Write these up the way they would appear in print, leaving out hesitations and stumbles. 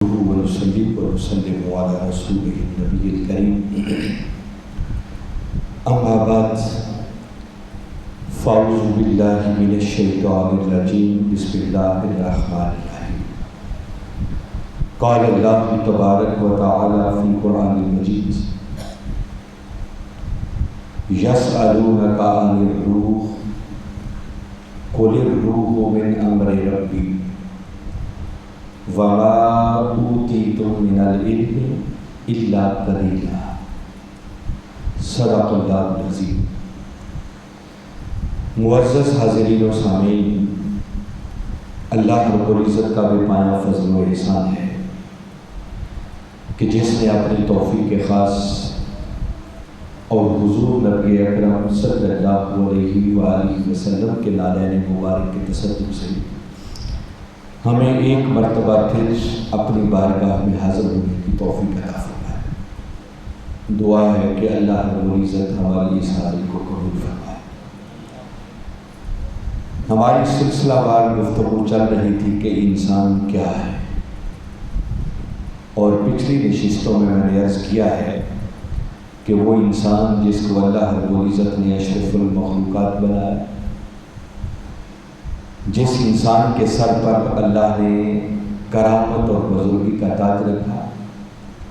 ونصلي ونسلم على رسوله النبي الكريم أما بعد فأعوذ بالله من الشيطان الرجيم بسم الله الرحمن الرحيم قال الله تبارك وتعالى في القرآن المجيد يسألونك عن الروح قل الروح من أمر ربي وما أوتيتم من العلم إلا قليلا صدق اللہ العظیم۔ معزز حاضرین و سامعین، اللہ رب العزت کا بے پایہ فضل و احسان ہے کہ جس نے اپنی توفیق خاص اور حضور نبی اکرم صلی اللہ علیہ وآلہ وسلم کے نالین مبارک کے تصدق سے ہمیں ایک مرتبہ پھر اپنی بارگاہ میں حاضر ہونے کی توفیق عطا فرمائے۔ دعا ہے کہ اللہ رب العزت ہماری اس حاضری کو قبول فرمائے۔ ہماری سلسلہ وار گفتگو چل رہی تھی کہ انسان کیا ہے، اور پچھلی نشستوں میں نے عرض کیا ہے کہ وہ انسان جس کو اللہ رب العزت نے اشرف المخلوقات بنایا، جس انسان کے سر پر اللہ نے کرامت اور بزرگی کا تاج رکھا،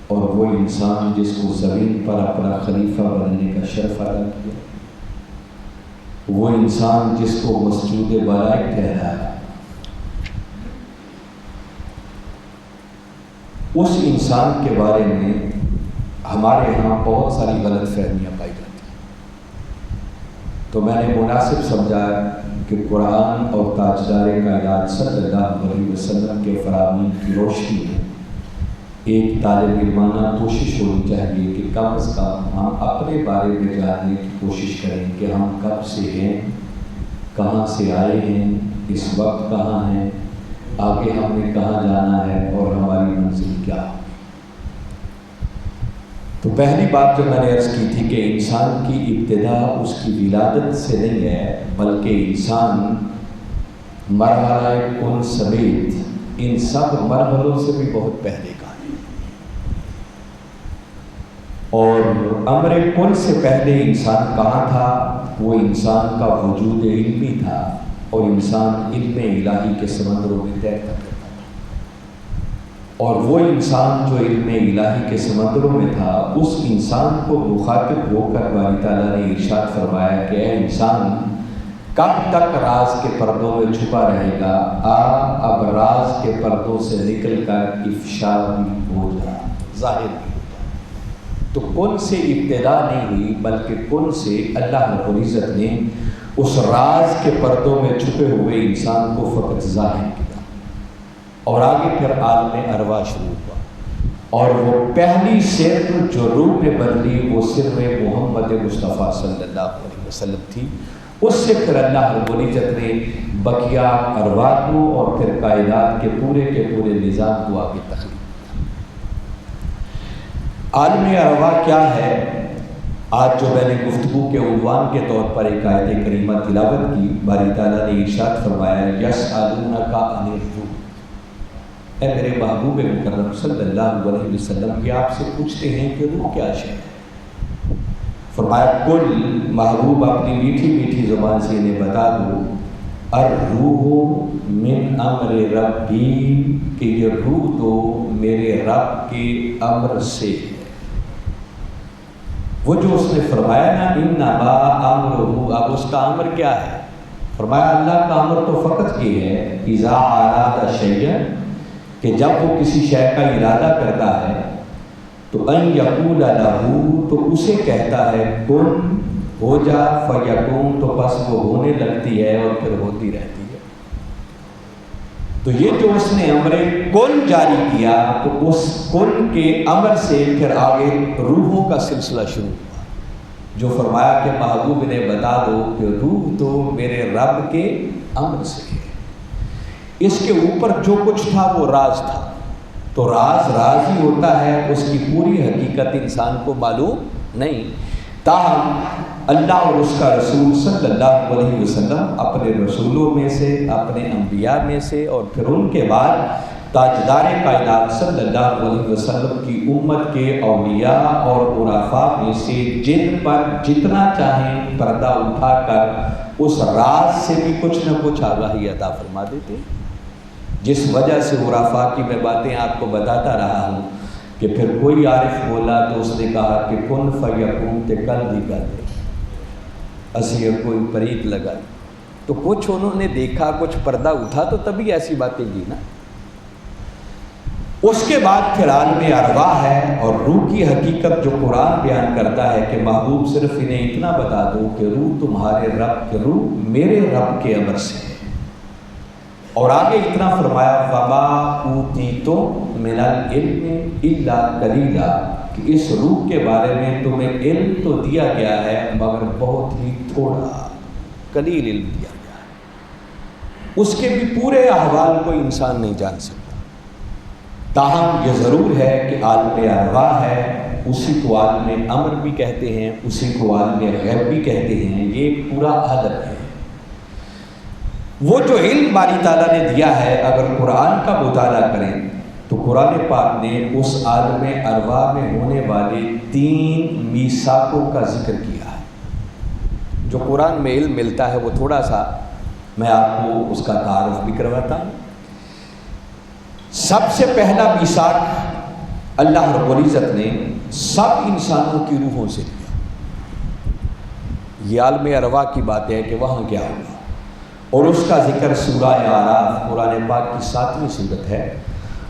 اور وہ انسان جس کو زمین پر اپنا خلیفہ بننے کا شرف عطا کیا، وہ انسان جس کو مسجود ملائک ٹھہرایا، اس انسان کے بارے میں ہمارے یہاں بہت ساری غلط فہمیاں پائی جاتی ہیں۔ تو میں نے مناسب سمجھا کہ قرآن اور تاجدار کائنات صلی اللہ علیہ وسلم کے فرامین کی روشنی میں ایک طالب علمانہ کوشش ہونی چاہیے کہ کم از کم ہم اپنے بارے میں جاننے کی کوشش کریں کہ ہم کب سے ہیں، کہاں سے آئے ہیں، اس وقت کہاں ہیں، آگے ہم نے کہاں جانا ہے اور ہماری منزل کیا ہے۔ تو پہلی بات جو میں نے عرض کی تھی کہ انسان کی ابتدا اس کی ولادت سے نہیں ہے، بلکہ انسان مرحلہ کن سمیت ان سب مرحلوں سے بھی بہت پہلے کا ہے، اور امر کن سے پہلے انسان کہاں تھا؟ وہ انسان کا وجود علمی تھا، اور انسان علم الہی کے سمندروں میں تیرتا کرتا تھا، اور وہ انسان جو علم الہی کے سمندروں میں تھا، اس انسان کو مخاطب ہو کر باری تعالیٰ نے ارشاد فرمایا کہ اے انسان، کب تک راز کے پردوں میں چھپا رہے گا؟ اب راز کے پردوں سے نکل کر افشا بھی ہو جا، ظاہر بھی ہو جا۔ تو کن سے ابتدا نہیں ہوئی، بلکہ کن سے اللہ رب العزت نے اس راز کے پردوں میں چھپے ہوئے انسان کو فقط ظاہر کیا، اور آگے پھر عالم ارواح شروع ہوا، اور وہ پہلی سر جو روح میں بدلی وہ سر محمد مصطفیٰ صلی اللہ علیہ وسلم تھی۔ اس سے پھر اللہ رب العزت نے بقیہ ارواح کو اور پھر کائنات کے پورے نظام کو آگے تخلیق۔ عالم ارواح کیا ہے؟ آج جو میں نے گفتگو کے عنوان کے طور پر ایک آیت کریمہ تلاوت کی، باری تعالیٰ نے ارشاد فرمایا یسألونک عن الروح، اے میرے محبوب مکرم صلی اللہ علیہ وسلم، یہ آپ سے پوچھتے ہیں کہ روح کیا شے ہے؟ فرمایا کل، محبوب اپنی میٹھی میٹھی زبان سے انہیں بتا دو، الروح من امر ربی، کہ یہ روح تو میرے رب کے امر سے ہے۔ وہ جو اس نے فرمایا نا انما امرہ، اب اس کا امر کیا ہے؟ فرمایا اللہ کا امر تو فقط یہ ہے اذا اراد شیئا، کہ جب وہ کسی شے کا ارادہ کرتا ہے تو ان یقول لہ، تو اسے کہتا ہے کن، ہو جا، فیکون، تو بس وہ ہونے لگتی ہے اور پھر ہوتی رہتی ہے۔ تو یہ جو اس نے امر کن جاری کیا، تو اس کن کے امر سے پھر آگے روحوں کا سلسلہ شروع ہوا، جو فرمایا کہ محبوب نے بتا دو کہ روح تو میرے رب کے امر سے ہے۔ اس کے اوپر جو کچھ تھا وہ راز تھا، تو راز ہی ہوتا ہے، اس کی پوری حقیقت انسان کو معلوم نہیں، تاہم اللہ اور اس کا رسول صلی اللہ علیہ وسلم اپنے رسولوں میں سے، اپنے انبیاء میں سے، اور پھر ان کے بعد تاجدار کائنات صلی اللہ علیہ وسلم کی امت کے اولیاء اور عرفاء میں سے جن پر جتنا چاہیں پردہ اٹھا کر اس راز سے بھی کچھ نہ کچھ آگاہی عطا فرما دیتے، جس وجہ سے عرفاء کی میں باتیں آپ کو بتاتا رہا ہوں کہ پھر کوئی عارف بولا تو اس نے کہا کہ کن فیکون تے کل دی گل اسی کوئی پریت لگا، تو کچھ انہوں نے دیکھا، کچھ پردہ اٹھا تو تبھی ایسی باتیں کی نا۔ اس کے بعد پھر عالم ارواح ہے اور روح کی حقیقت جو قرآن بیان کرتا ہے کہ محبوب صرف انہیں اتنا بتا دو کہ روح تمہارے رب کے، روح میرے رب کے امر سے ہے۔ اور آگے اتنا فرمایا فَمَا أُوتِيتُم مِّنَ الْعِلْمِ إِلَّا قَلِيلًا، کہ اس روح کے بارے میں تمہیں علم تو دیا گیا ہے مگر بہت ہی تھوڑا، قلیل علم دیا گیا ہے، اس کے بھی پورے احوال کو انسان نہیں جان سکتا۔ تاہم یہ ضرور ہے کہ عالم ارواح ہے، اسی کو عالم امر بھی کہتے ہیں، اسی کو عالم غیب بھی کہتے ہیں، یہ ایک پورا عالم ہے۔ وہ جو علم باری تعالیٰ نے دیا ہے، اگر قرآن کا مطالعہ کریں تو قرآن پاک نے اس عالم ارواح میں ہونے والے 3 میثاقوں کا ذکر کیا ہے۔ جو قرآن میں علم ملتا ہے وہ تھوڑا سا میں آپ کو اس کا تعارف بھی کرواتا ہوں۔ سب سے پہلا میثاق اللہ رب العزت نے سب انسانوں کی روحوں سے لیا۔ یہ عالم ارواح کی بات ہے کہ وہاں کیا ہوگا، اور اس کا ذکر سورہ اعراف قرآن پاک کی 7ویں سورت ہے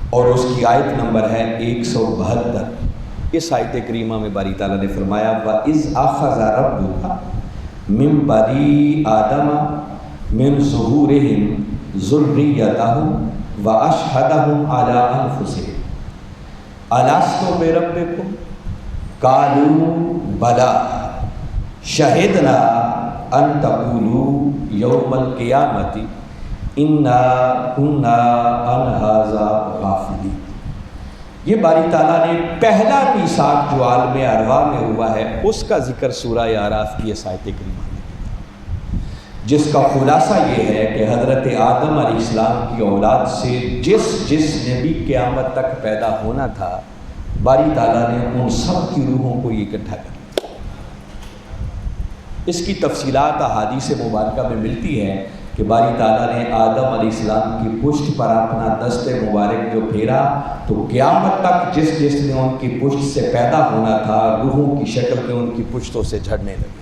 اور اس کی آیت نمبر ہے 172۔ اس آیت کریمہ میں باری تعالیٰ نے فرمایا وَإِذْ أَخَذَ رَبُّكَ مِن بَنِي آدَمَ مِن ظُهُورِهِمْ ذُرِّيَّتَهُمْ وَأَشْهَدَهُمْ عَلَىٰ أَنفُسِهِمْ أَلَسْتُ بِرَبِّكُمْ قَالُوا بَلَىٰ شَهِدْنَا أَن تَقُولُوا يَوْمَ الْقِيَامَةِ إِنَّا كُنَّا عَنْ هَٰذَا غَافِلِينَ۔ یہ باری تعالیٰ نے پہلا میثاق جو عالم ارواح میں ہوا ہے اس کا ذکر سورہ اعراف کی اس آیت کریمہ میں، جس کا خلاصہ یہ ہے کہ حضرت آدم علیہ السلام کی اولاد سے جس نے بھی قیامت تک پیدا ہونا تھا، باری تعالیٰ نے ان سب کی روحوں کو اکٹھا کر لیا۔ اس کی تفصیلات احادیث مبارکہ میں ملتی ہے کہ باری تعالیٰ نے آدم علیہ السلام کی پشت پر اپنا دست مبارک جو پھیرا تو قیامت تک جس نے ان کی پشت سے پیدا ہونا تھا روحوں کی شکل میں ان کی پشتوں سے جھڑنے لگے۔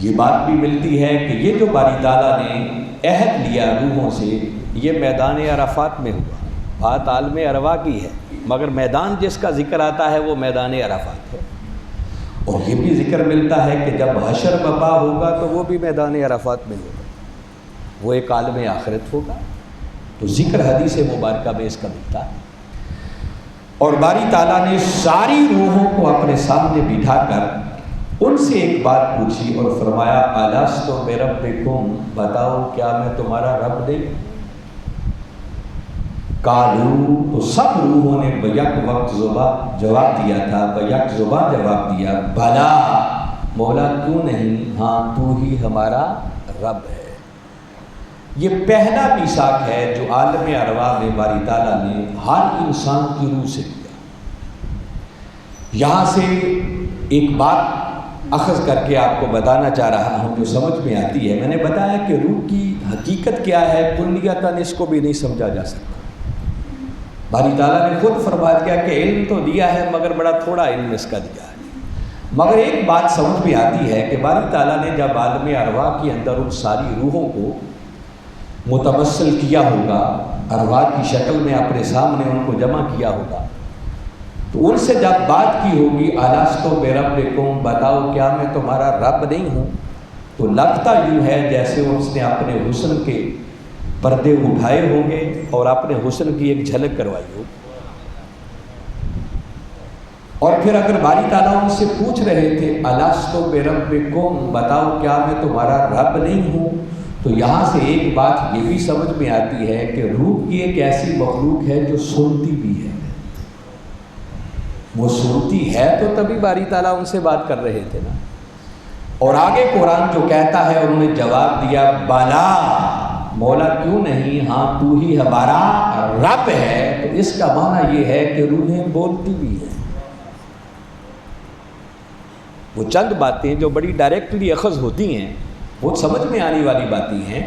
یہ بات بھی ملتی ہے کہ یہ جو باری تعالیٰ نے عہد لیا روحوں سے، یہ میدان عرفات میں ہوا۔ بات عالم ارواح کی ہے مگر میدان جس کا ذکر آتا ہے وہ میدان عرفات ہے۔ اور یہ بھی ذکر ملتا ہے کہ جب حشر برپا ہوگا تو وہ بھی میدان عرفات میں ہوگا، وہ ایک عالم آخرت ہوگا۔ تو ذکر حدیث مبارکہ میں اس کا ملتا ہے۔ اور باری تعالیٰ نے ساری روحوں کو اپنے سامنے بٹھا کر ان سے ایک بات پوچھی اور فرمایا الستُ بربکم، بتاؤ کیا میں تمہارا رب نہیں؟ قالوا، تو سب روحوں نے بیک وقت جواب دیا تھا، بیک زبان جواب دیا بھلا مولا تو نہیں، ہاں تو ہی ہمارا رب ہے۔ یہ پہلا میثاق ہے جو عالم ارواح میں باری تعالیٰ نے ہر انسان کی روح سے لیا۔ یہاں سے ایک بات اخذ کر کے آپ کو بتانا چاہ رہا ہوں جو سمجھ میں آتی ہے۔ میں نے بتایا کہ روح کی حقیقت کیا ہے، کلیتاً اس کو بھی نہیں سمجھا جا سکتا۔ باری تعالیٰ نے خود فرما دیا کہ علم تو دیا ہے مگر بڑا تھوڑا علم اس کا دیا ہے۔ مگر ایک بات سمجھ میں آتی ہے کہ باری تعالیٰ نے جب عالم ارواح کے اندر ان ساری روحوں کو متمثل کیا ہوگا، ارواح کی شکل میں اپنے سامنے ان کو جمع کیا ہوگا، تو ان سے جب بات کی ہوگی الستُ بربکم، بتاؤ کیا میں تمہارا رب نہیں ہوں، تو لگتا یوں ہے جیسے اس نے اپنے حسن کے پردے اٹھائے ہوں گے اور اپنے حسن کی ایک جھلک کروائی ہو۔ اور پھر اگر باری تعالیٰ ان سے پوچھ رہے تھے الستُ بربکم، بتاؤ کیا میں تمہارا رب نہیں ہوں، تو یہاں سے ایک بات یہ بھی سمجھ میں آتی ہے کہ روح کی ایک ایسی مخلوق ہے جو سنتی بھی ہے۔ وہ سنتی ہے تو تبھی باری تعالیٰ ان سے بات کر رہے تھے نا۔ اور آگے قرآن جو کہتا ہے انہوں نے جواب دیا بلا، مولا کیوں نہیں، ہاں تو ہی ہمارا رب ہے، تو اس کا معنی یہ ہے کہ روحیں بولتی بھی ہیں۔ وہ چند باتیں جو بڑی ڈائریکٹلی اخذ ہوتی ہیں، وہ سمجھ میں آنے والی باتیں ہیں،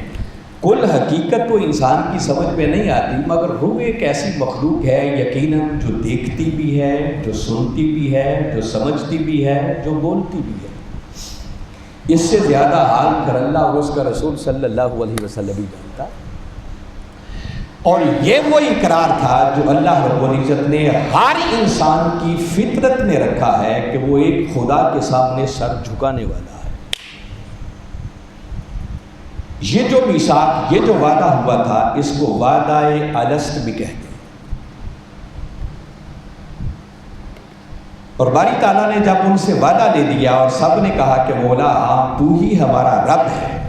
کل حقیقت تو انسان کی سمجھ میں نہیں آتی، مگر روح ایک ایسی مخلوق ہے یقیناً جو دیکھتی بھی ہے، جو سنتی بھی ہے، جو سمجھتی بھی ہے، جو بولتی بھی ہے۔ اس سے زیادہ حال کر اللہ اور اس کا رسول صلی اللہ علیہ وسلم ہی جانتا۔ اور یہ وہ اقرار تھا جو اللہ رب العزت نے ہر انسان کی فطرت میں رکھا ہے کہ وہ ایک خدا کے سامنے سر جھکانے والا ہے۔ یہ جو میثاق، یہ جو وعدہ ہوا تھا، اس کو وعدہ الست بھی کہتے ہیں۔ اور باری تعالیٰ نے جب ان سے وعدہ لے لیا اور سب نے کہا کہ مولا ہاں تو ہی ہمارا رب ہے،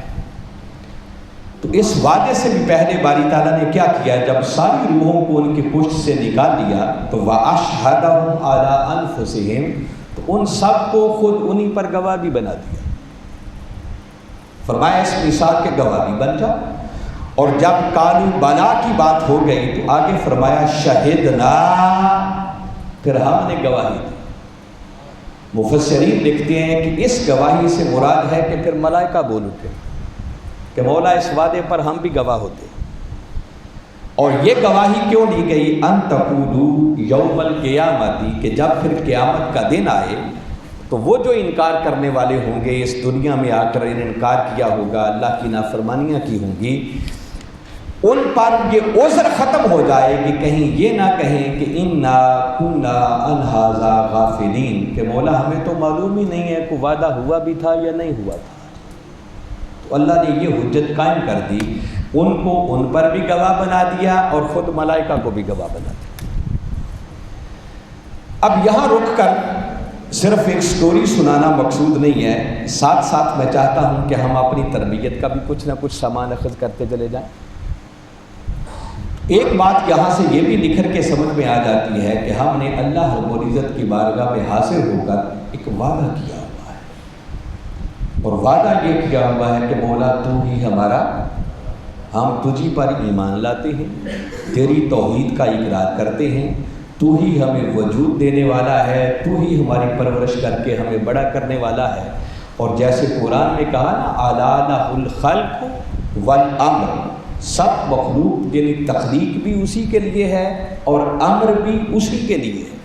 تو اس وعدے سے بھی پہلے باری تعالیٰ نے کیا کیا؟ جب ساری روحوں کو ان کی پشت سے نکال دیا تو وَأَشْهَدَهُمْ عَلَىٰ أَنفُسِهِمْ، تو ان سب کو خود انہی پر گواہ بھی بنا دیا۔ فرمایا اس میثاق کے گواہ بھی بن جاؤ۔ اور جب قالوا بلا کی بات ہو گئی تو آگے فرمایا شہدنا، پھر ہم نے گواہی دی۔ مفسرین لکھتے ہیں کہ اس گواہی سے مراد ہے کہ پھر ملائکہ بول اٹھے کہ مولا اس وعدے پر ہم بھی گواہ ہوتے۔ اور یہ گواہی کیوں لی گئی؟ ان تقولوا یوم القیامت، کہ جب پھر قیامت کا دن آئے تو وہ جو انکار کرنے والے ہوں گے، اس دنیا میں آ کر انکار کیا ہوگا، اللہ کی نافرمانیاں کی ہوں گی، ان پر یہ عذر ختم ہو جائے کہ کہیں یہ نہ کہیں کہ انا کنا عن ھذا غافلین، کہ مولا ہمیں تو معلوم ہی نہیں ہے کہ وعدہ ہوا بھی تھا یا نہیں ہوا تھا۔ تو اللہ نے یہ حجت قائم کر دی، ان کو ان پر بھی گواہ بنا دیا اور خود ملائکہ کو بھی گواہ بنا دیا۔ اب یہاں رک کر صرف ایک سٹوری سنانا مقصود نہیں ہے، ساتھ ساتھ میں چاہتا ہوں کہ ہم اپنی تربیت کا بھی کچھ نہ کچھ سامان اخذ کرتے چلے جائیں۔ ایک بات یہاں سے یہ بھی نکھر کے سمجھ میں آ جاتی ہے کہ ہم نے اللہ رب العزت کی بارگاہ میں حاضر ہو کر ایک وعدہ کیا ہوا ہے، اور وعدہ یہ کیا ہوا ہے کہ مولا تو ہی ہمارا، ہم تجھی پر ایمان لاتے ہیں، تیری توحید کا اقرار کرتے ہیں، تو ہی ہمیں وجود دینے والا ہے، تو ہی ہماری پرورش کر کے ہمیں بڑا کرنے والا ہے۔ اور جیسے قرآن میں کہا نا الا لہ الخلق والامر، سب مخلوق یعنی تخلیق بھی اسی کے لیے ہے اور امر بھی اسی کے لیے ہے۔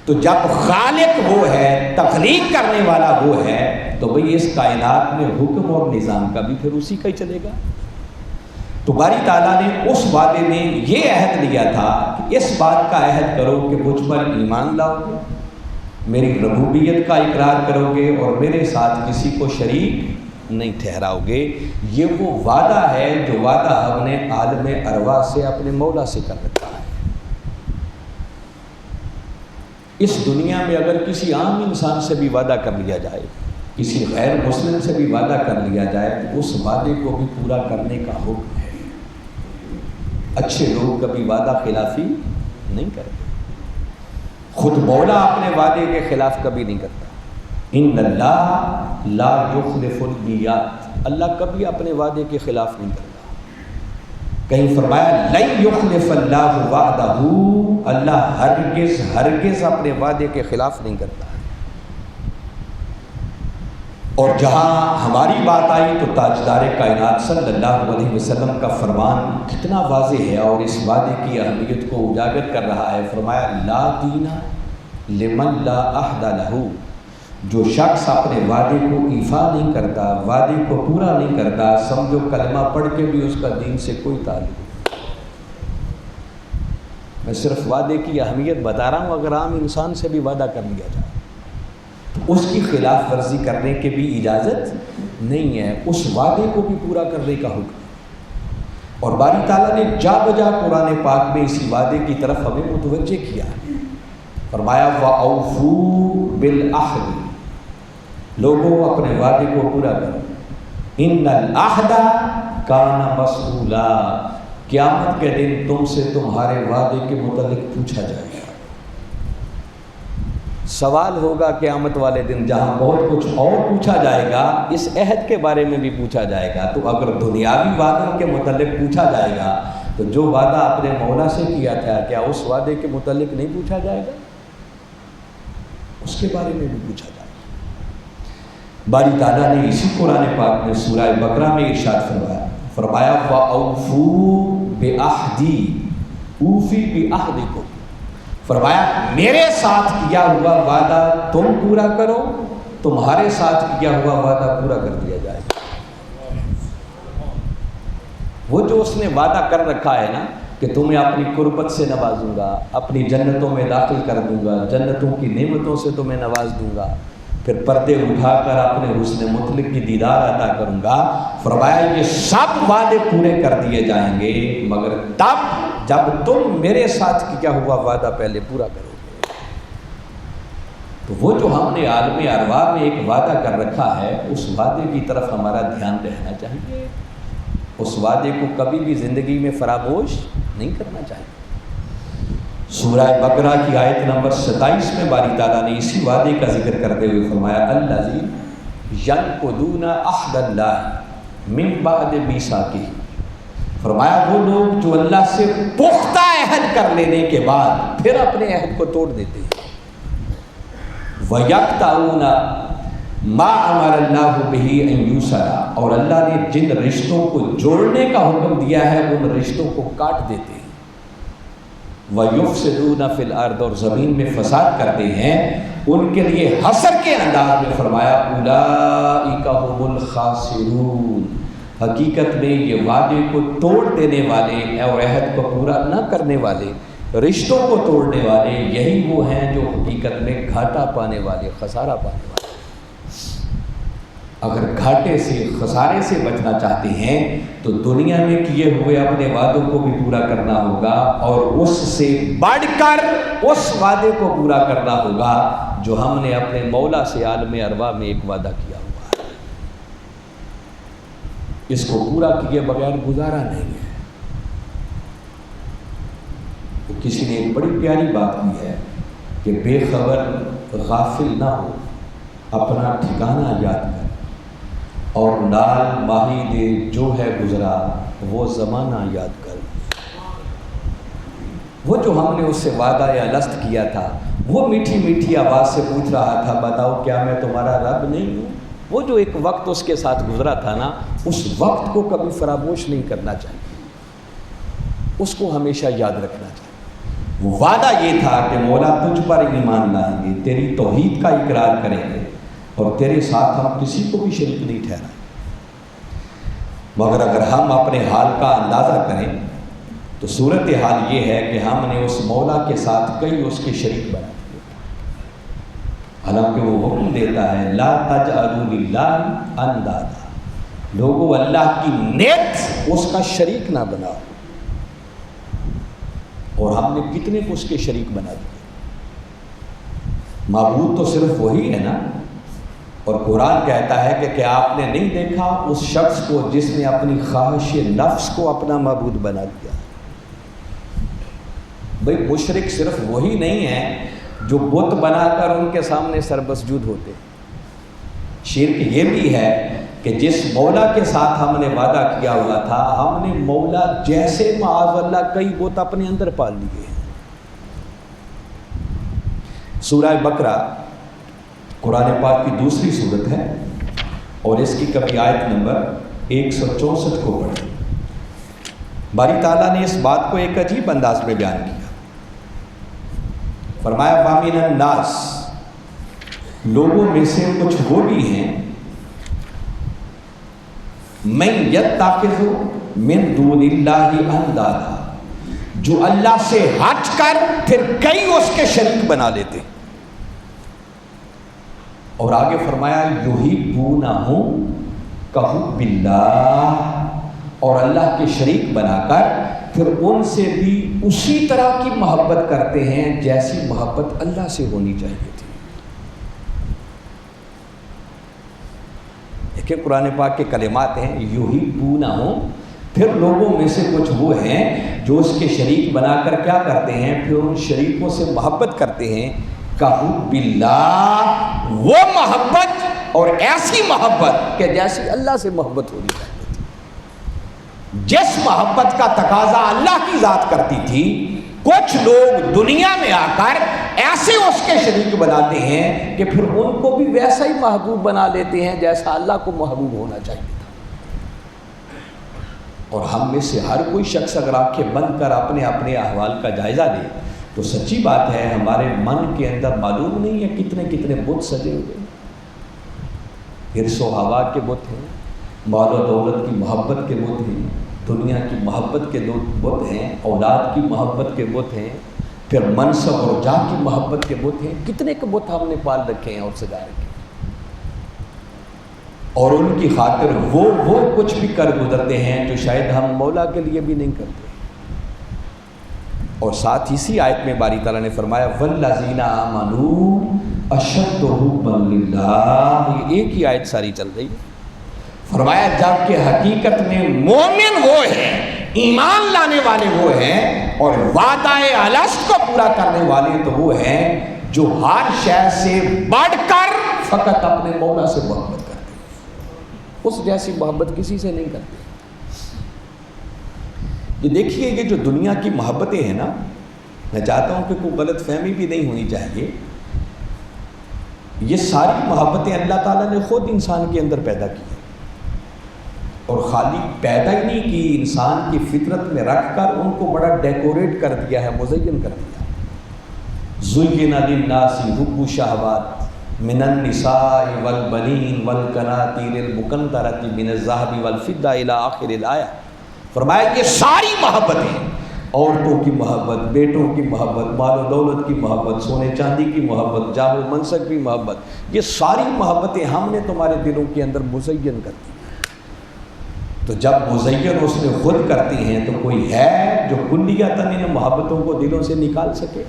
تو جب خالق وہ ہے، تخلیق کرنے والا وہ ہے، تو بھئی اس کائنات میں حکم اور نظام کا بھی پھر اسی کا ہی چلے گا۔ تو باری تعالیٰ نے اس وعدے میں یہ عہد لیا تھا کہ اس بات کا عہد کرو کہ مجھ پر ایمان لاؤ گے، میری ربوبیت کا اقرار کرو گے اور میرے ساتھ کسی کو شریک نہیں ٹھہراؤ گے۔ یہ وہ وعدہ ہے جو وعدہ ہم نے عالم ارواح سے اپنے مولا سے کر رکھا ہے۔ اس دنیا میں اگر کسی عام انسان سے بھی وعدہ کر لیا جائے، کسی غیر مسلم سے بھی وعدہ کر لیا جائے، تو اس وعدے کو بھی پورا کرنے کا حکم ہے۔ اچھے لوگ کبھی وعدہ خلافی نہیں کرتے، خود مولا اپنے وعدے کے خلاف کبھی نہیں کرتا۔ ان اللہ لا یخلف المیعاد، اللہ کبھی اپنے وعدے کے خلاف نہیں کرتا۔ کہیں فرمایا لن یخلف اللہ وعدہ، اللہ ہرگز ہرگز اپنے وعدے کے خلاف نہیں کرتا۔ اور جہاں ہماری بات آئی تو تاجدار کائنات صلی اللہ علیہ وسلم کا فرمان کتنا واضح ہے اور اس وعدے کی اہمیت کو اجاگر کر رہا ہے۔ فرمایا لا دین لمن لا عہد لہ، جو شخص اپنے وعدے کو ایفا نہیں کرتا، وعدے کو پورا نہیں کرتا، سمجھو کلمہ پڑھ کے بھی اس کا دین سے کوئی تعلق نہیں۔ میں صرف وعدے کی اہمیت بتا رہا ہوں، اگر عام انسان سے بھی وعدہ کر لیا جائے تو اس کی خلاف ورزی کرنے کی بھی اجازت نہیں ہے، اس وعدے کو بھی پورا کرنے کا حکم۔ اور باری تعالیٰ نے جا بجا قرآن پاک میں اسی وعدے کی طرف ہمیں متوجہ کیا ہے۔ فرمایا وَأَوْفُوا بِالْعَهْدِ، لوگوں اپنے وعدے کو پورا کرو، ان العہد کان مسئولا، قیامت کے دن تم سے تمہارے وعدے کے متعلق پوچھا جائے گا۔ سوال ہوگا قیامت والے دن، جہاں بہت کچھ اور پوچھا جائے گا، اس عہد کے بارے میں بھی پوچھا جائے گا۔ تو اگر دنیاوی وعدوں کے متعلق پوچھا جائے گا تو جو وعدہ اپنے مولا سے کیا تھا، کیا اس وعدے کے متعلق نہیں پوچھا جائے گا؟ اس کے بارے میں بھی پوچھا جائے گا۔ باری تعالیٰ نے اسی قرآن پاک میں سورہ بقرہ میں ارشاد فرمایا وَأَوْفُوا بِعَهْدِي اوفی بِعَهْدِكُمْ، فرمایا میرے ساتھ کیا ہوا وعدہ تم پورا کرو، تمہارے ساتھ کیا ہوا وعدہ پورا کر دیا جائے گا۔ وہ جو اس نے وعدہ کر رکھا ہے نا کہ تمہیں اپنی قربت سے نوازوں گا، اپنی جنتوں میں داخل کر دوں گا، جنتوں کی نعمتوں سے تمہیں نواز دوں گا، پھر پردے اٹھا کر اپنے حسن مطلق کی دیدار عطا کروں گا، فرمایا یہ سب وعدے پورے کر دیے جائیں گے مگر تب جب تم میرے ساتھ کیا ہوا وعدہ پہلے پورا کرو گے۔ تو وہ جو ہم نے عالم ارواح میں ایک وعدہ کر رکھا ہے، اس وعدے کی طرف ہمارا دھیان رہنا چاہیے، اس وعدے کو کبھی بھی زندگی میں فراموش نہیں کرنا چاہیے۔ سورہ بقرہ کی آیت نمبر 27 میں باری تعالیٰ نے اسی وعدے کا ذکر کرتے ہوئے فرمایا الذی ینقضون عہد اللہ من بعد میثاقہ، فرمایا وہ لوگ جو اللہ سے پختہ عہد کر لینے کے بعد پھر اپنے عہد کو توڑ دیتے ہیں۔ وَيَقْطَعُونَ مَا أَمَرَ اللَّهُ بِهِ أَن يُوصَلَ، اور اللہ نے جن رشتوں کو جوڑنے کا حکم دیا ہے ان رشتوں کو کاٹ دیتے ہیں۔ وَيُفْسِدُونَ فِي الْأَرْضِ، اور زمین میں فساد کرتے ہیں۔ ان کے لیے حسر کے انداز میں فرمایا أُولَئِكَ هُمُ الْخَاسِرُونَ، حقیقت میں یہ وعدے کو توڑ دینے والے اور عہد کو پورا نہ کرنے والے، رشتوں کو توڑنے والے، یہی وہ ہیں جو حقیقت میں گھاٹا پانے والے، خسارہ پانے والے۔ اگر گھاٹے سے، خسارے سے بچنا چاہتے ہیں تو دنیا میں کیے ہوئے اپنے وعدوں کو بھی پورا کرنا ہوگا، اور اس سے بڑھ کر اس وعدے کو پورا کرنا ہوگا جو ہم نے اپنے مولا سے عالم ارواح میں ایک وعدہ کیا ہوا ہے۔ اس کو پورا کیے بغیر گزارا نہیں ہے۔ تو کسی نے ایک بڑی پیاری بات کی ہے کہ بے خبر غافل نہ ہو، اپنا ٹھکانہ یاد کر، اور نال ماہی دے جو ہے گزرا وہ زمانہ یاد کر۔ وہ جو ہم نے اس سے وعدہ یا لست کیا تھا، وہ میٹھی میٹھی آواز سے پوچھ رہا تھا بتاؤ کیا میں تمہارا رب نہیں ہوں؟ وہ جو ایک وقت اس کے ساتھ گزرا تھا نا، اس وقت کو کبھی فراموش نہیں کرنا چاہیے، اس کو ہمیشہ یاد رکھنا چاہیے۔ وہ وعدہ یہ تھا کہ مولا تجھ پر ایمان لائیں گے، تیری توحید کا اقرار کریں گے، اور تیرے ساتھ ہم کسی کو بھی شریک نہیں ٹھہرائیں۔ مگر اگر ہم اپنے حال کا اندازہ کریں تو صورتحال یہ ہے کہ ہم نے اس مولا کے ساتھ کئی اس کے شریک بنا دیے، حالانکہ وہ حکم دیتا ہے لا تجعلوا للہ اندادا، لوگوں اللہ کی نیت اس کا شریک نہ بناؤ، اور ہم نے کتنے کو اس کے شریک بنا دیے۔ معبود تو صرف وہی ہے نا، اور قرآن کہتا ہے کہ کیا آپ نے نہیں دیکھا اس شخص کو جس نے اپنی خواہش نفس کو اپنا معبود بنا دیا؟ بھئی مشرک صرف وہی نہیں ہے جو بت بنا کر ان کے سامنے سربسجود ہوتے، شرک یہ بھی ہے کہ جس مولا کے ساتھ ہم نے وعدہ کیا ہوا تھا، ہم نے مولا جیسے معاذ اللہ کئی بت اپنے اندر پال لیے ہیں۔ سورہ بقرہ قرآن پاک کی دوسری صورت ہے، اور اس کی کبھی آیت نمبر 164 کو پڑھیں۔ باری تعالیٰ نے اس بات کو ایک عجیب انداز میں بیان کیا، فرمایا وَمِنَ النَّاسِ، لوگوں میں سے کچھ وہ بھی ہیں مَن يَتَّخِذُ مِن دُونِ اللَّهِ أَندَادًا، جو اللہ سے ہٹ کر پھر کئی اس کے شریک بنا لیتے، اور آگے فرمایا یحبونہم کحب اللہ، اور اللہ کے شریک بنا کر پھر ان سے بھی اسی طرح کی محبت کرتے ہیں جیسی محبت اللہ سے ہونی چاہیے تھی۔ دیکھیں قرآن پاک کے کلمات ہیں یحبونہم، پھر لوگوں میں سے کچھ وہ ہیں جو اس کے شریک بنا کر کیا کرتے ہیں، پھر ان شریکوں سے محبت کرتے ہیں کحب اللہ، وہ محبت اور ایسی محبت کہ جیسی اللہ سے محبت ہونی چاہیے تھی۔ جس محبت کا تقاضا اللہ کی ذات کرتی تھی، کچھ لوگ دنیا میں آ کر ایسے اس کے شریک بناتے ہیں کہ پھر ان کو بھی ویسا ہی محبوب بنا لیتے ہیں جیسا اللہ کو محبوب ہونا چاہیے تھا۔ اور ہم میں سے ہر کوئی شخص اگر آنکھیں بند کر اپنے اپنے احوال کا جائزہ لے تو سچی بات ہے ہمارے من کے اندر معلوم نہیں ہے کتنے کتنے بت سجے ہوئے ہیں۔ حرص و ہوا کے بت ہیں، مال و دولت کی محبت کے بت ہیں، دنیا کی محبت کے بت ہیں، اولاد کی محبت کے بت ہیں، پھر منصب اور جاہ کی محبت کے بت ہیں۔ کتنے کے بت ہم نے پال رکھے ہیں اور سجا رکھے ہیں، اور ان کی خاطر وہ کچھ بھی کر گزرتے ہیں جو شاید ہم مولا کے لیے بھی نہیں کرتے۔ اور ساتھ اسی آیت میں باری تعالیٰ نے فرمایا وَالَّذِينَ آمَنُوا أَشَدُّ حُبًّا لِلَّهِ، یہ ایک ہی آیت ساری چل رہی ہے۔ فرمایا جب کہ حقیقت میں مومن وہ ہیں، ایمان لانے والے وہ ہیں، اور وعدہ الست کو پورا کرنے والے تو وہ ہیں جو ہر شے سے بڑھ کر فقط اپنے مولا سے محبت کرتے ہیں، اس جیسی محبت کسی سے نہیں کرتے۔ یہ دیکھیے یہ جو دنیا کی محبتیں ہیں نا، میں چاہتا ہوں کہ کوئی غلط فہمی بھی نہیں ہونی چاہیے، یہ ساری محبتیں اللہ تعالیٰ نے خود انسان کے اندر پیدا کی، اور خالی پیدا ہی نہیں کی، انسان کی فطرت میں رکھ کر ان کو بڑا ڈیکوریٹ کر دیا ہے، مزین کر دیا۔ زُيِّنَ لِلنَّاسِ حُبُّ الشَّهَوَاتِ مِنَ النِّسَاءِ وَالْبَنِينَ وَالْقَنَاطِيرِ الْمُقَنطَرَةِ مِنَ الذَّهَبِ وَالْفِضَّةِ إِلَى آخِرِ الْآيَةِ۔ فرمایا یہ ساری محبتیں، عورتوں کی محبت، بیٹوں کی محبت، مال و دولت کی محبت، سونے چاندی کی محبت، جاہ و منصب کی محبت، یہ ساری محبتیں ہم نے تمہارے دلوں کے اندر مزین کر دی۔ تو جب مزین اس نے خود کرتی ہیں تو کوئی ہے جو کلیتاً ان محبتوں کو دلوں سے نکال سکے؟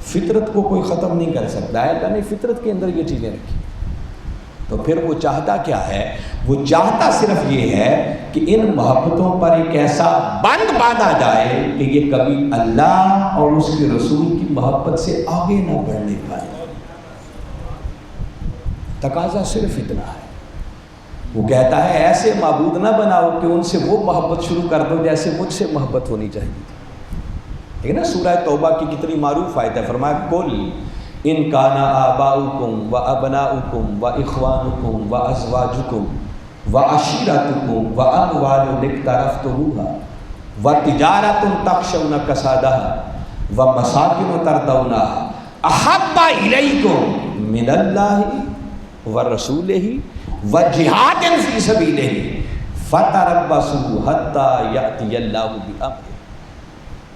فطرت کو کوئی ختم نہیں کر سکتا ہے، اللہ نے فطرت کے اندر یہ چیزیں رکھی۔ تو پھر وہ چاہتا کیا ہے؟ وہ چاہتا صرف یہ ہے کہ ان محبتوں پر ایک ایسا بند باندھا جائے کہ یہ کبھی اللہ اور اس کے رسول کی محبت سے آگے نہ بڑھنے پائے۔ تقاضا صرف اتنا ہے۔ وہ کہتا ہے ایسے معبود نہ بناؤ کہ ان سے وہ محبت شروع کر دو جیسے مجھ سے محبت ہونی چاہیے تھی۔ ٹھیک ہے نا، سورہ توبہ کی کتنی معروف آیت ہے، فرمایا قل ان کان آباؤکم و ابناؤکم و اخوانکم و ازواجکم و عشیرتکم و اموال اقترفتموها و تجارت تخشون کسادها و مساکن ترضونها احب الیکم من اللہ و رسولہ و جہاد فی سبیلہ فتربصوا حتی یأتی اللہ بامرہ۔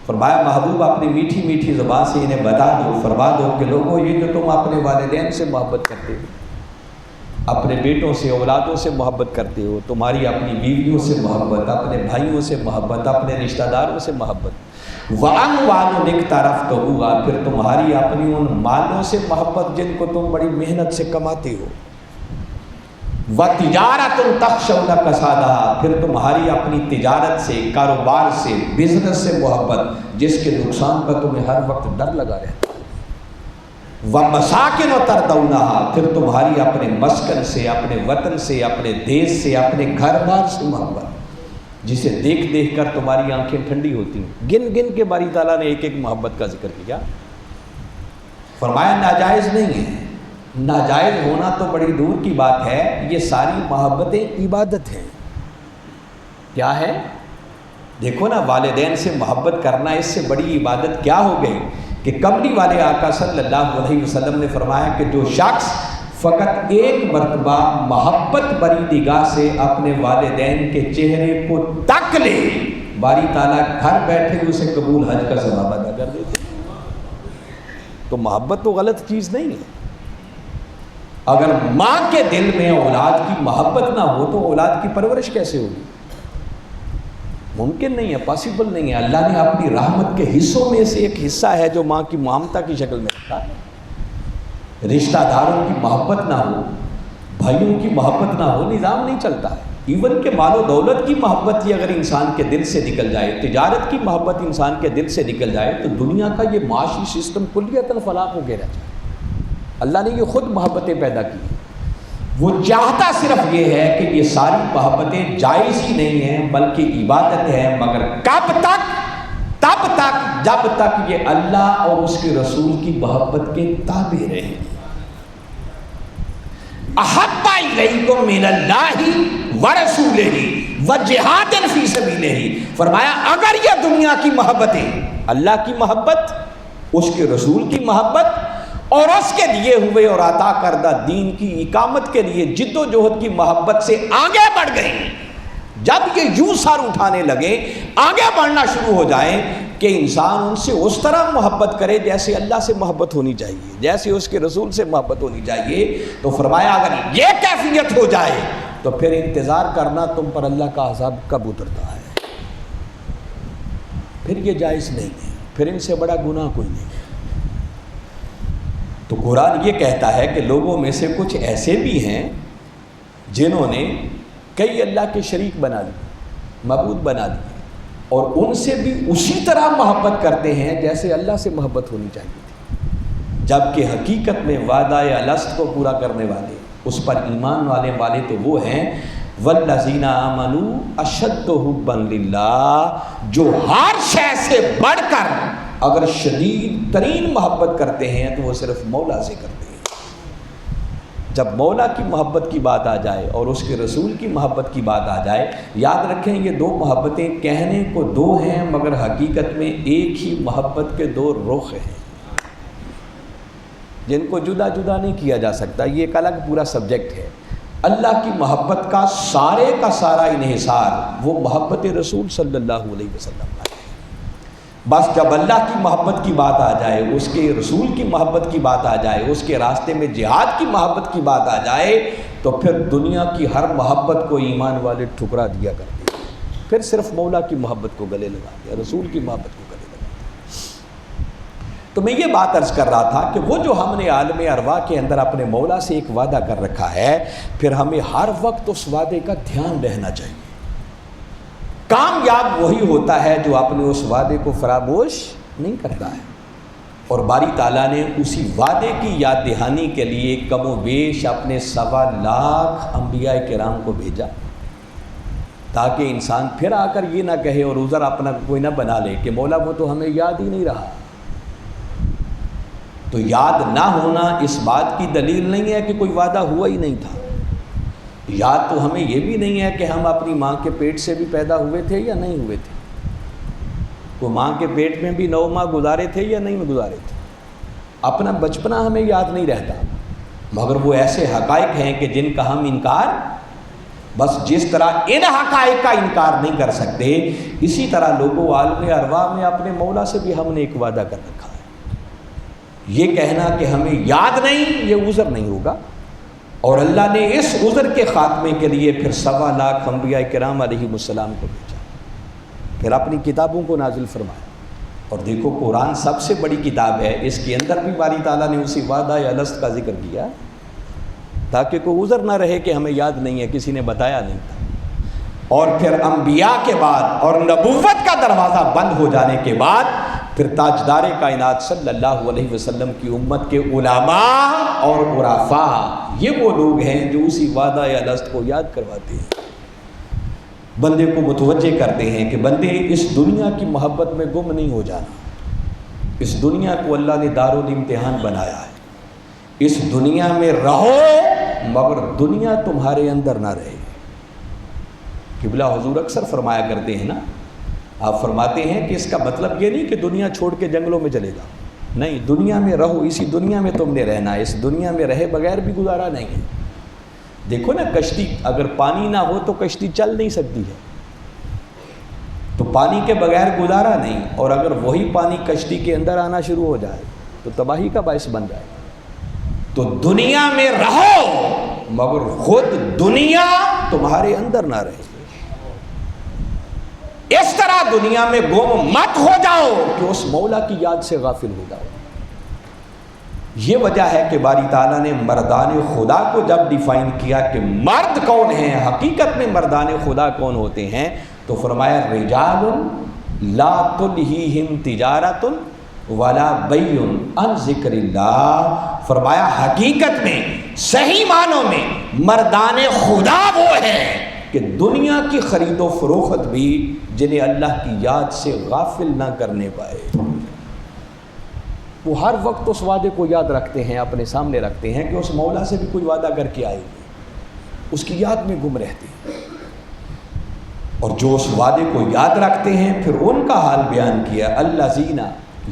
فرمایا محبوب اپنی میٹھی میٹھی زبان سے انہیں بتا دو، فرما دو کہ لوگوں یہ جو تم اپنے والدین سے محبت کرتے ہو، اپنے بیٹوں سے اولادوں سے محبت کرتے ہو، تمہاری اپنی بیویوں سے محبت، اپنے بھائیوں سے محبت، اپنے رشتہ داروں سے محبت، وَأَمْوَالٌ اقْتَرَفْتُمُوهَا، پھر تمہاری اپنی ان مالوں سے محبت جن کو تم بڑی محنت سے کماتے ہو، وَتِجَارَةٌ تَخْشَوْنَ كَسَادَهَا، پھر تمہاری اپنی تجارت سے، کاروبار سے، بزنس سے محبت جس کے نقصان کا تمہیں ہر وقت ڈر لگا رہتا ہے، وَمَسَاكِنُ تَرْضَوْنَهَا، پھر تمہاری اپنے مسکن سے، اپنے وطن سے، اپنے دیش سے، اپنے گھر بار سے محبت جسے دیکھ دیکھ کر تمہاری آنکھیں ٹھنڈی ہوتی ہیں۔ گن گن کے باری تعالیٰ نے ایک ایک محبت کا ذکر کیا۔ فرمایا ناجائز نہیں ہے، ناجائز ہونا تو بڑی دور کی بات ہے، یہ ساری محبتیں عبادت ہیں۔ کیا ہے؟ دیکھو نا، والدین سے محبت کرنا اس سے بڑی عبادت کیا ہو گئی کہ کملی والے آقا صلی اللہ علیہ وسلم نے فرمایا کہ جو شخص فقط ایک مرتبہ محبت بری نگاہ سے اپنے والدین کے چہرے کو تک لے، باری تعالیٰ گھر بیٹھے اسے قبول حج کا ثواب ادا کر دیتے۔ تو محبت تو غلط چیز نہیں ہے۔ اگر ماں کے دل میں اولاد کی محبت نہ ہو تو اولاد کی پرورش کیسے ہوگی؟ ممکن نہیں ہے، پاسبل نہیں ہے۔ اللہ نے اپنی رحمت کے حصوں میں سے ایک حصہ ہے جو ماں کی ممتا کی شکل میں رکھا ہے۔ رشتہ داروں کی محبت نہ ہو، بھائیوں کی محبت نہ ہو، نظام نہیں چلتا ہے۔ ایون کہ مال و دولت کی محبت ہی اگر انسان کے دل سے نکل جائے، تجارت کی محبت انسان کے دل سے نکل جائے، تو دنیا کا یہ معاشی سسٹم کلیتاً فلاح ہو کے رہ جائے۔ اللہ نے یہ خود محبتیں پیدا کی، وہ چاہتا صرف یہ ہے کہ یہ ساری محبتیں جائز ہی نہیں ہیں بلکہ عبادت ہے، مگر کب تک؟ تب تک جب تک یہ اللہ اور اس کے رسول کی محبت کے تابع رہیں۔ احب الیکم من اللہ ورسولہ وجہاد فی سبیلہ، فرمایا اگر یہ دنیا کی محبتیں، اللہ کی محبت، اس کے رسول کی محبت اور اس کے دیے ہوئے اور عطا کردہ دین کی اقامت کے لیے جد و جہد کی محبت سے آگے بڑھ گئیں، جب یہ یوں سر اٹھانے لگے، آگے بڑھنا شروع ہو جائیں کہ انسان ان سے اس طرح محبت کرے جیسے اللہ سے محبت ہونی چاہیے، جیسے اس کے رسول سے محبت ہونی چاہیے، تو فرمایا اگر یہ کیفیت ہو جائے تو پھر انتظار کرنا تم پر اللہ کا عذاب کب اترتا ہے، پھر یہ جائز نہیں ہے، پھر ان سے بڑا گناہ کوئی نہیں ہے۔ تو قرآن یہ کہتا ہے کہ لوگوں میں سے کچھ ایسے بھی ہیں جنہوں نے کئی اللہ کے شریک بنا لیے، معبود بنا لیے، اور ان سے بھی اسی طرح محبت کرتے ہیں جیسے اللہ سے محبت ہونی چاہیے تھی، جبکہ حقیقت میں وعدہ الست کو پورا کرنے والے، اس پر ایمان والے تو وہ ہیں والذین آمنوا اشد حبا للہ، جو ہر شے سے بڑھ کر اگر شدید ترین محبت کرتے ہیں تو وہ صرف مولا سے کرتے ہیں۔ جب مولا کی محبت کی بات آ جائے اور اس کے رسول کی محبت کی بات آ جائے، یاد رکھیں یہ دو محبتیں کہنے کو دو ہیں مگر حقیقت میں ایک ہی محبت کے دو رخ ہیں جن کو جدا جدا نہیں کیا جا سکتا، یہ ایک الگ پورا سبجیکٹ ہے۔ اللہ کی محبت کا سارا انحصار وہ محبت رسول صلی اللہ علیہ وسلم کا ہے۔ بس جب اللہ کی محبت کی بات آ جائے، اس کے رسول کی محبت کی بات آ جائے، اس کے راستے میں جہاد کی محبت کی بات آ جائے، تو پھر دنیا کی ہر محبت کو ایمان والے ٹھکرا دیا کرتے ہیں، پھر صرف مولا کی محبت کو گلے لگا دیا، رسول کی محبت کو گلے لگا دیا۔ تو میں یہ بات عرض کر رہا تھا کہ وہ جو ہم نے عالم ارواح کے اندر اپنے مولا سے ایک وعدہ کر رکھا ہے، پھر ہمیں ہر وقت اس وعدے کا دھیان رہنا چاہیے۔ کامیاب وہی ہوتا ہے جو اپنے اس وعدے کو فراموش نہیں کرتا ہے، اور باری تعالیٰ نے اسی وعدے کی یاد دہانی کے لیے کم و بیش اپنے 1.25 لاکھ انبیاء کرام کو بھیجا، تاکہ انسان پھر آ کر یہ نہ کہے اور عذر اپنا کوئی نہ بنا لے کہ مولا وہ تو ہمیں یاد ہی نہیں رہا۔ تو یاد نہ ہونا اس بات کی دلیل نہیں ہے کہ کوئی وعدہ ہوا ہی نہیں تھا۔ یاد تو ہمیں یہ بھی نہیں ہے کہ ہم اپنی ماں کے پیٹ سے بھی پیدا ہوئے تھے یا نہیں ہوئے تھے، وہ ماں کے پیٹ میں بھی 9 ماہ گزارے تھے یا نہیں گزارے تھے، اپنا بچپنا ہمیں یاد نہیں رہتا، مگر وہ ایسے حقائق ہیں کہ جن کا ہم انکار، بس جس طرح ان حقائق کا انکار نہیں کر سکتے، اسی طرح لوگوں عالم ارواح میں اپنے مولا سے بھی ہم نے ایک وعدہ کر رکھا ہے۔ یہ کہنا کہ ہمیں یاد نہیں، یہ عذر نہیں ہوگا، اور اللہ نے اس عذر کے خاتمے کے لیے پھر 1.25 لاکھ انبیاء کرام علیہ السلام کو بھیجا، پھر اپنی کتابوں کو نازل فرمایا۔ اور دیکھو قرآن سب سے بڑی کتاب ہے، اس کے اندر بھی باری تعالیٰ نے اسی وعدہ الست کا ذکر کیا تاکہ کوئی عذر نہ رہے کہ ہمیں یاد نہیں ہے، کسی نے بتایا نہیں تھا۔ اور پھر انبیاء کے بعد اور نبوت کا دروازہ بند ہو جانے کے بعد پھر تاجدار کائنات صلی اللہ علیہ وسلم کی امت کے علماء اور عرفاء، یہ وہ لوگ ہیں جو اسی وعدہ الست کو یاد کرواتے ہیں، بندے کو متوجہ کرتے ہیں کہ بندے اس دنیا کی محبت میں گم نہیں ہو جانا، اس دنیا کو اللہ نے دارالامتحان بنایا ہے، اس دنیا میں رہو مگر دنیا تمہارے اندر نہ رہے۔ قبلہ حضور اکثر فرمایا کرتے ہیں نا، آپ فرماتے ہیں کہ اس کا مطلب یہ نہیں کہ دنیا چھوڑ کے جنگلوں میں چلے جاؤ، نہیں، دنیا میں رہو، اسی دنیا میں تم نے رہنا ہے، اس دنیا میں رہے بغیر بھی گزارا نہیں ہے۔ دیکھو نا کشتی، اگر پانی نہ ہو تو کشتی چل نہیں سکتی ہے، تو پانی کے بغیر گزارا نہیں، اور اگر وہی پانی کشتی کے اندر آنا شروع ہو جائے تو تباہی کا باعث بن جائے۔ تو دنیا میں رہو مگر خود دنیا تمہارے اندر نہ رہے، اس طرح دنیا میں گم مت ہو جاؤ کہ اس مولا کی یاد سے غافل ہو جاؤ۔ یہ وجہ ہے کہ باری تعالیٰ نے مردان خدا کو جب ڈیفائن کیا کہ مرد کون ہیں، حقیقت میں مردان خدا کون ہوتے ہیں، تو فرمایا رجال لا تلہیہم تجارت ولا بیع عن ذکر اللہ۔ فرمایا حقیقت میں صحیح معنوں میں مردان خدا وہ ہیں کہ دنیا کی خرید و فروخت بھی جنہیں اللہ کی یاد سے غافل نہ کرنے پائے۔ وہ ہر وقت اس وعدے کو یاد رکھتے ہیں، اپنے سامنے رکھتے ہیں کہ اس مولا سے بھی کوئی وعدہ کر کے آئے گے، اس کی یاد میں گم رہتے ہیں۔ اور جو اس وعدے کو یاد رکھتے ہیں پھر ان کا حال بیان کیا، الذین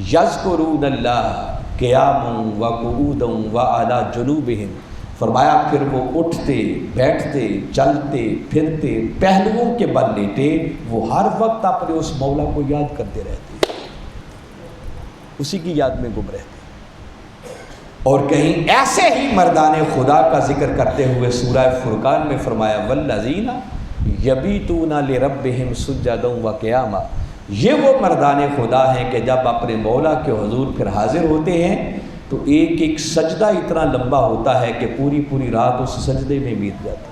یذکرون اللہ قیاما وقعودا وعلی جنوبہم۔ فرمایا پھر وہ اٹھتے بیٹھتے چلتے پھرتے پہلوؤں کے بل لیٹے، وہ ہر وقت اپنے اس مولا کو یاد کرتے رہتے، اسی کی یاد میں گم رہتے۔ اور کہیں ایسے ہی مردان خدا کا ذکر کرتے ہوئے سورہ فرقان میں فرمایا والذین یبیتون لربہم سجدا وقیاما۔ یہ وہ مردان خدا ہیں کہ جب اپنے مولا کے حضور پھر حاضر ہوتے ہیں تو ایک ایک سجدہ اتنا لمبا ہوتا ہے کہ پوری پوری رات اس سجدے میں بیت جاتی ہے۔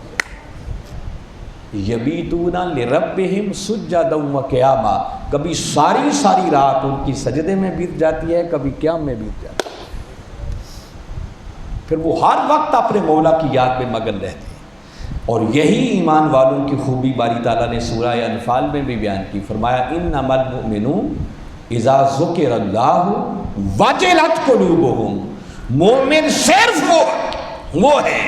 یبیتون لربہم سجدا وقیاما، کبھی ساری رات ان کی سجدے میں بیت جاتی ہے، کبھی قیام میں بیت جاتی ہے، پھر وہ ہر وقت اپنے مولا کی یاد میں مگن رہتے ہیں۔ اور یہی ایمان والوں کی خوبی باری تعالیٰ نے سورہ انفال میں بھی بیان کی، فرمایا انما المؤمنون اذا ذکر اللہ وجلت قلوبہم۔ مومن صرف وہ ہیں،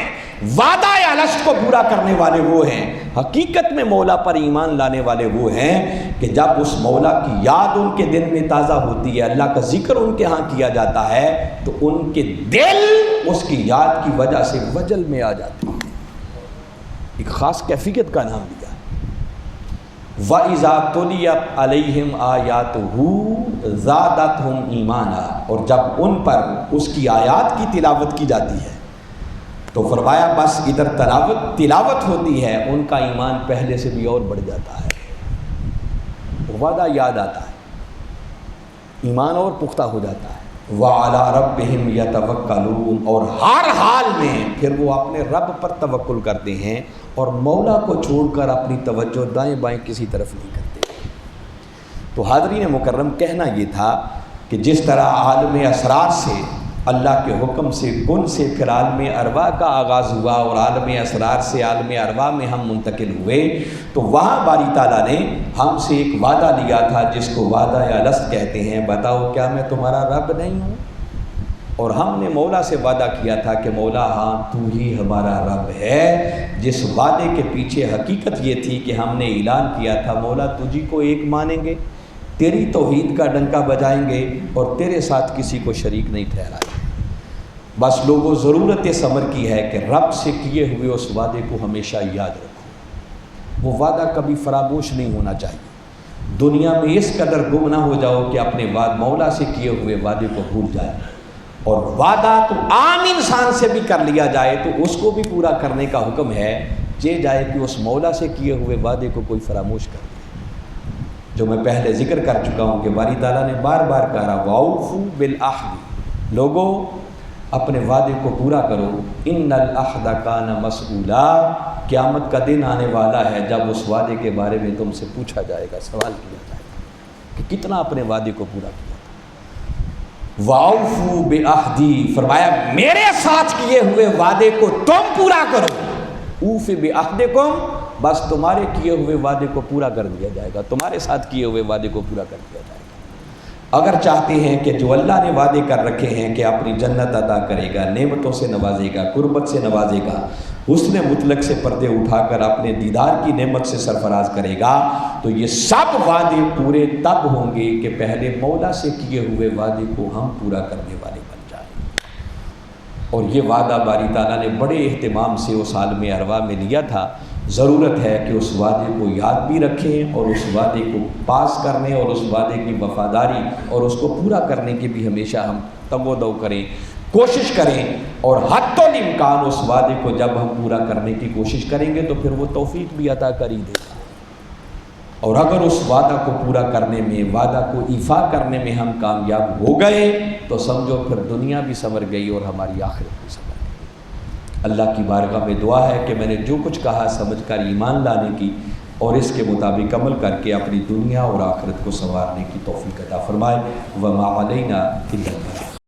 وعدہ الست کو پورا کرنے والے وہ ہیں، حقیقت میں مولا پر ایمان لانے والے وہ ہیں کہ جب اس مولا کی یاد ان کے دل میں تازہ ہوتی ہے، اللہ کا ذکر ان کے ہاں کیا جاتا ہے تو ان کے دل اس کی یاد کی وجہ سے وجل میں آ جاتے ہیں، ایک خاص کیفیت کا نام دیا۔ وَإِذَا تُلِيَتْ عَلَيْهِمْ آيَاتُهُ زَادَتْهُمْ ایمانا، اور جب ان پر اس کی آیات کی تلاوت کی جاتی ہے تو فرمایا بس ادھر تلاوت ہوتی ہے، ان کا ایمان پہلے سے بھی اور بڑھ جاتا ہے، وعدہ یاد آتا ہے، ایمان اور پختہ ہو جاتا ہے۔ وَعَلَىٰ رَبِّهِمْ يَتَوَكَّلُونَ، اور ہر حال میں پھر وہ اپنے رب پر توکل کرتے ہیں اور مولا کو چھوڑ کر اپنی توجہ دائیں بائیں کسی طرف نہیں کرتے۔ تو حاضرین مکرم، کہنا یہ تھا کہ جس طرح عالم اسرار سے اللہ کے حکم سے کن سے پھر عالم ارواح کا آغاز ہوا اور عالم اسرار سے عالم ارواح میں ہم منتقل ہوئے، تو وہاں باری تعالیٰ نے ہم سے ایک وعدہ لیا تھا جس کو وعدہ الست کہتے ہیں، بتاؤ کیا میں تمہارا رب نہیں ہوں؟ اور ہم نے مولا سے وعدہ کیا تھا کہ مولا ہاں تو ہی ہمارا رب ہے، جس وعدے کے پیچھے حقیقت یہ تھی کہ ہم نے اعلان کیا تھا مولا تجھی کو ایک مانیں گے، تیری توحید کا ڈنکا بجائیں گے اور تیرے ساتھ کسی کو شریک نہیں ٹھہرائیں گے۔ بس لوگوں ضرورت اس امر کی ہے کہ رب سے کیے ہوئے اس وعدے کو ہمیشہ یاد رکھو، وہ وعدہ کبھی فراموش نہیں ہونا چاہیے۔ دنیا میں اس قدر گم نہ ہو جاؤ کہ اپنے مولا سے کیے ہوئے وعدے کو بھول جائے، اور وعدہ تو عام انسان سے بھی کر لیا جائے تو اس کو بھی پورا کرنے کا حکم ہے، یہ جائے کہ اس مولا سے کیے ہوئے وعدے کو کوئی فراموش کر دے۔ جو میں پہلے ذکر کر چکا ہوں کہ باری تعالیٰ نے بار بار کہا وَأَوْفُوا بِالْعَهْدِ، لوگوں اپنے وعدے کو پورا کرو، ان العہد کان مسئولا، قیامت کا دن آنے والا ہے جب اس وعدے کے بارے میں تم سے پوچھا جائے گا، سوال کیا جائے گا کہ کتنا اپنے وعدے کو پورا کیا تھا۔ وَأَوْفُوا بِعَهْدِي، فرمایا میرے ساتھ کیے ہوئے وعدے کو تم پورا کرو، اوف بِعَهْدِكُمْ، بس تمہارے کیے ہوئے وعدے کو پورا کر دیا جائے گا، تمہارے ساتھ کیے ہوئے وعدے کو پورا کر دیا جائے گا۔ اگر چاہتے ہیں کہ جو اللہ نے وعدے کر رکھے ہیں کہ اپنی جنت عطا کرے گا، نعمتوں سے نوازے گا، قربت سے نوازے گا، حسن مطلق سے پردے اٹھا کر اپنے دیدار کی نعمت سے سرفراز کرے گا، تو یہ سب وعدے پورے تب ہوں گے کہ پہلے مولا سے کیے ہوئے وعدے کو ہم پورا کرنے والے بن جائیں۔ اور یہ وعدہ باری تعالیٰ نے بڑے اہتمام سے اس عالم ارواح میں لیا تھا۔ ضرورت ہے کہ اس وعدے کو یاد بھی رکھیں اور اس وعدے کو پاس کرنے اور اس وعدے کی وفاداری اور اس کو پورا کرنے کی بھی ہمیشہ ہم تگ و دو کریں، کوشش کریں، اور حتی الامکان اس وعدے کو جب ہم پورا کرنے کی کوشش کریں گے تو پھر وہ توفیق بھی عطا کر ہی دے گا۔ اور اگر اس وعدہ کو پورا کرنے میں، وعدہ کو ایفا کرنے میں ہم کامیاب ہو گئے تو سمجھو پھر دنیا بھی سنور گئی اور ہماری آخرت بھی سنور گئی۔ اللہ کی بارگاہ میں دعا ہے کہ میں نے جو کچھ کہا سمجھ کر ایمان لانے کی اور اس کے مطابق عمل کر کے اپنی دنیا اور آخرت کو سنوارنے کی توفیق عطا فرمائے۔ وما علینا الا البلاغ۔